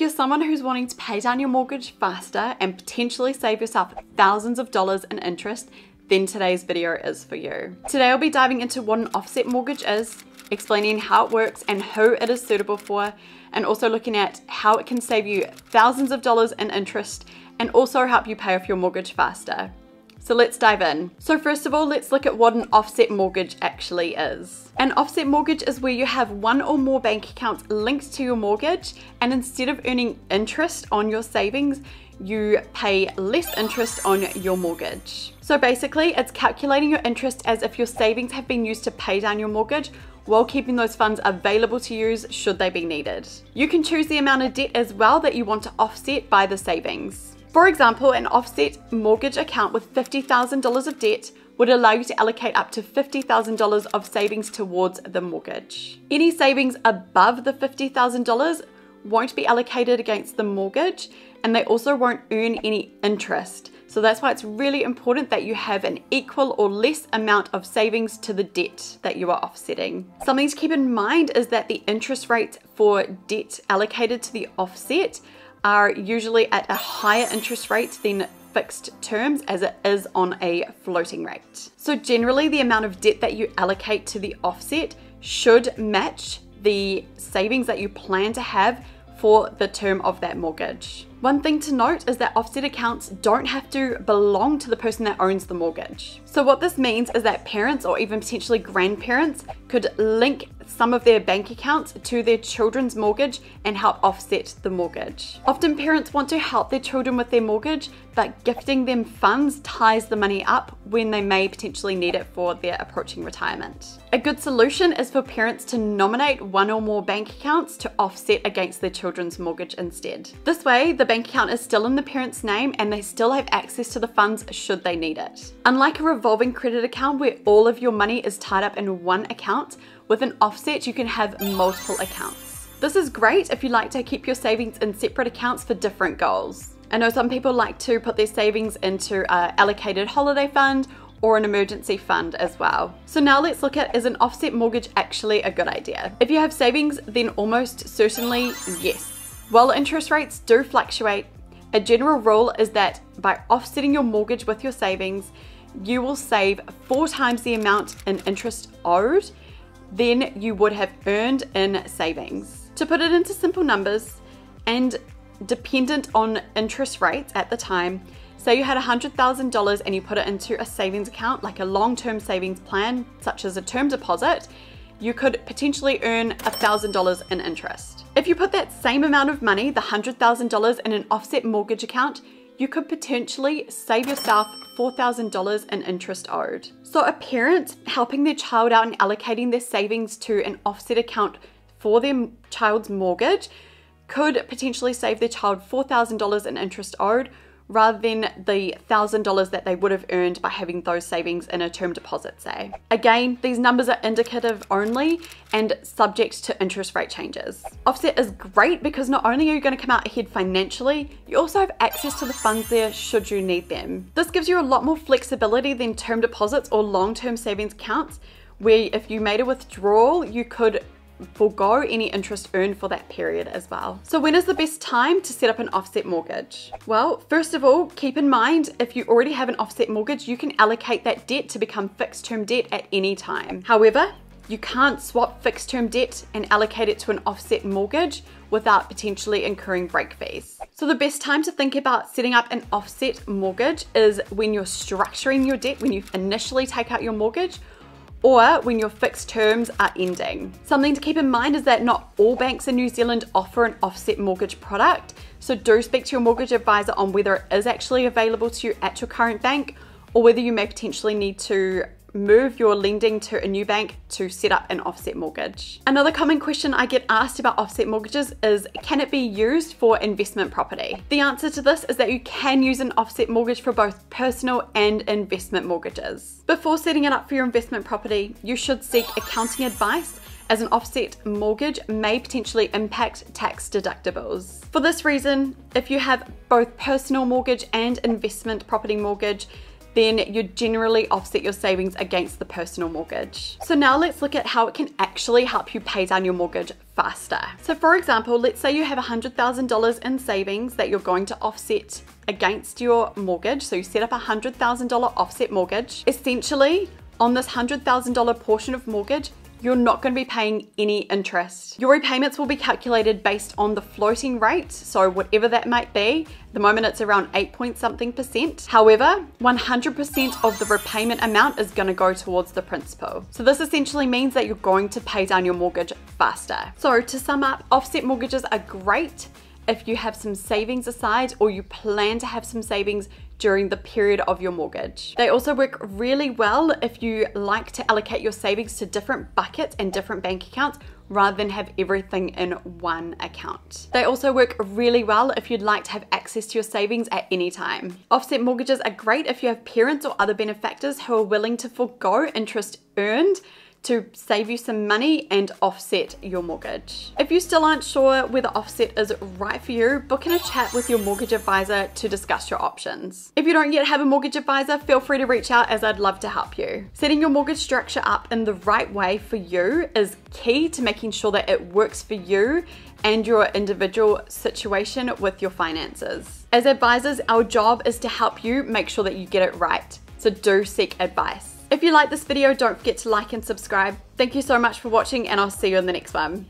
If you're someone who's wanting to pay down your mortgage faster and potentially save yourself thousands of dollars in interest, then today's video is for you. Today I'll be diving into what an offset mortgage is, explaining how it works and who it is suitable for, and also looking at how it can save you thousands of dollars in interest and also help you pay off your mortgage faster. So let's dive in. So first of all, let's look at what an offset mortgage actually is. An offset mortgage is where you have one or more bank accounts linked to your mortgage, and instead of earning interest on your savings, you pay less interest on your mortgage. So basically, it's calculating your interest as if your savings have been used to pay down your mortgage while keeping those funds available to use should they be needed. You can choose the amount of debt as well that you want to offset by the savings. For example, an offset mortgage account with $50,000 of debt would allow you to allocate up to $50,000 of savings towards the mortgage. Any savings above the $50,000 won't be allocated against the mortgage, and they also won't earn any interest. So that's why it's really important that you have an equal or less amount of savings to the debt that you are offsetting. Something to keep in mind is that the interest rates for debt allocated to the offset are usually at a higher interest rate than fixed terms, as it is on a floating rate. So generally, the amount of debt that you allocate to the offset should match the savings that you plan to have for the term of that mortgage. One thing to note is that offset accounts don't have to belong to the person that owns the mortgage. So what this means is that parents or even potentially grandparents could link some of their bank accounts to their children's mortgage and help offset the mortgage. Often parents want to help their children with their mortgage, but gifting them funds ties the money up when they may potentially need it for their approaching retirement. A good solution is for parents to nominate one or more bank accounts to offset against their children's mortgage instead. This way, the bank account is still in the parent's name and they still have access to the funds should they need it. Unlike a revolving credit account where all of your money is tied up in one account, with an offset you can have multiple accounts. This is great if you like to keep your savings in separate accounts for different goals. I know some people like to put their savings into an allocated holiday fund or an emergency fund as well. So now let's look at, is an offset mortgage actually a good idea? If you have savings, then almost certainly yes. While interest rates do fluctuate, a general rule is that by offsetting your mortgage with your savings, you will save 4 times the amount in interest owed than you would have earned in savings. To put it into simple numbers, and dependent on interest rates at the time, say you had $100,000 and you put it into a savings account, like a long-term savings plan, such as a term deposit, you could potentially earn $1,000 in interest. If you put that same amount of money, the $100,000, in an offset mortgage account, you could potentially save yourself $4,000 in interest owed. So a parent helping their child out and allocating their savings to an offset account for their child's mortgage could potentially save their child $4,000 in interest owed, rather than the $1,000 that they would have earned by having those savings in a term deposit, say. Again, these numbers are indicative only and subject to interest rate changes. Offset is great because not only are you going to come out ahead financially, you also have access to the funds there should you need them. This gives you a lot more flexibility than term deposits or long-term savings accounts, where if you made a withdrawal, you could forgo any interest earned for that period as well. So when is the best time to set up an offset mortgage? Well, first of all, keep in mind if you already have an offset mortgage, you can allocate that debt to become fixed term debt at any time. However, you can't swap fixed term debt and allocate it to an offset mortgage without potentially incurring break fees. So the best time to think about setting up an offset mortgage is when you're structuring your debt, when you initially take out your mortgage, or when your fixed terms are ending. Something to keep in mind is that not all banks in New Zealand offer an offset mortgage product, so do speak to your mortgage advisor on whether it is actually available to you at your current bank, or whether you may potentially need to move your lending to a new bank to set up an offset mortgage. Another common question I get asked about offset mortgages is, can it be used for investment property? The answer to this is that you can use an offset mortgage for both personal and investment mortgages. Before setting it up for your investment property, you should seek accounting advice, as an offset mortgage may potentially impact tax deductibles. For this reason, if you have both personal mortgage and investment property mortgage, then you generally offset your savings against the personal mortgage. So now let's look at how it can actually help you pay down your mortgage faster. So for example, let's say you have $100,000 in savings that you're going to offset against your mortgage. So you set up a $100,000 offset mortgage. Essentially, on this $100,000 portion of mortgage, you're not going to be paying any interest. Your repayments will be calculated based on the floating rate, so whatever that might be. At the moment it's around 8-point-something%. However, 100% of the repayment amount is going to go towards the principal. So this essentially means that you're going to pay down your mortgage faster. So to sum up, offset mortgages are great if you have some savings aside or you plan to have some savings during the period of your mortgage. They also work really well if you like to allocate your savings to different buckets and different bank accounts rather than have everything in one account. They also work really well if you'd like to have access to your savings at any time. Offset mortgages are great if you have parents or other benefactors who are willing to forego interest earned to save you some money and offset your mortgage. If you still aren't sure whether offset is right for you, book in a chat with your mortgage advisor to discuss your options. If you don't yet have a mortgage advisor, feel free to reach out as I'd love to help you. Setting your mortgage structure up in the right way for you is key to making sure that it works for you and your individual situation with your finances. As advisors, our job is to help you make sure that you get it right. So do seek advice. If you like this video, don't forget to like and subscribe. Thank you so much for watching, and I'll see you in the next one.